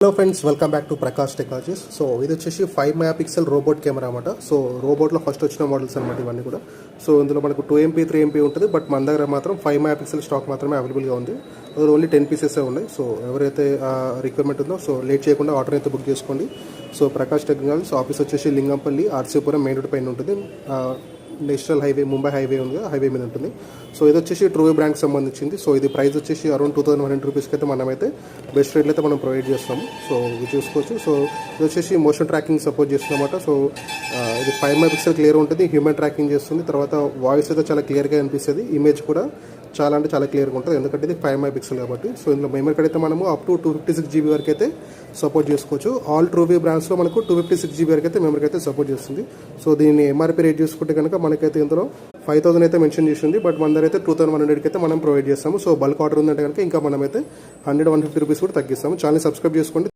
Hello friends, welcome back to Prakash technologies. So ఇది వచ్చేసి 5 megapixel robot camera అనమాట. So రోబోట్లో first వచ్చిన మోడల్స్ అనమాట ఇవన్నీ కూడా. సో ఇందులో మనకు 2MP 3MP ఉంటుంది, బట్ మన దగ్గర మాత్రం 5 మెగాపిక్సెల్ స్టాక్ మాత్రమే అవైలబుల్గా ఉంది. ఓన్లీ 10 పీసెస్ ఉన్నాయి. సో ఎవరైతే రిక్వైర్మెంట్ ఉందో సో లేట్ చేయకుండా ఆర్డర్ అయితే బుక్ చేసుకోండి. సో ప్రకాష్ టెక్నాలజీస్ ఆఫీస్ వచ్చేసి లింగంపల్లి ఆర్సీపురం మెయిన్ రోడ్ పైన ఉంటుంది. నేషనల్ హైవే ముంబై హైవే ఉంది, హైవే మీద ఉంటుంది. సో ఇది వచ్చేసి ట్రూవే బ్రాండ్కి సంబంధించింది. సో ఇది ప్రైస్ వచ్చేసి అరౌండ్ 2100 రూపీస్కి అయితే మనమైతే బెస్ట్ రేట్లు అయితే మనం ప్రొవైడ్ చేస్తాము. సో ఇది చూసుకోవచ్చు. సో ఇది వచ్చేసి మోషన్ ట్రాకింగ్ సపోర్ట్ చేస్తుందన్నమాట. సో ఇది 5 మెగాపిక్సెల్ క్లియర్ ఉంటుంది, హ్యూమన్ ట్రాకింగ్ చేస్తుంది. తర్వాత వాయిస్ అయితే చాలా క్లియర్గా అనిపిస్తుంది, ఇమేజ్ కూడా చాలా అంటే చాలా క్లియర్గా ఉంటుంది, ఎందుకంటే ఇది 5 మెగాపిక్సెల్ కాబట్టి. సో ఇందులో మెమరీ కార్డ్ అయితే మనము అప్ టు 256 GB వరకు అయితే సపోర్ట్ చేసుకోవచ్చు. ఆల్ ట్రూవే బ్రాండ్స్లో మనకు 256 GB వరకు అయితే మెమరీ అయితే సపోర్ట్ చేస్తుంది. సో దీన్ని ఎంఆర్పీ రేట్ చూసుకుంటే కనుక మనకైతే ఇందులో 5000 అయితే మెన్షన్ చేసింది, బట్ మన దగ్గర అయితే 2100కి అయితే మనం ప్రొవైడ్ చేస్తాము. సో బల్క్ ఆర్డర్ ఉందంటే కనుక ఇంకా మనమైతే 100-150 రూపీస్ కూడా తగ్గిస్తాము. ఛానల్ సబ్స్క్రైబ్ చేసుకోండి.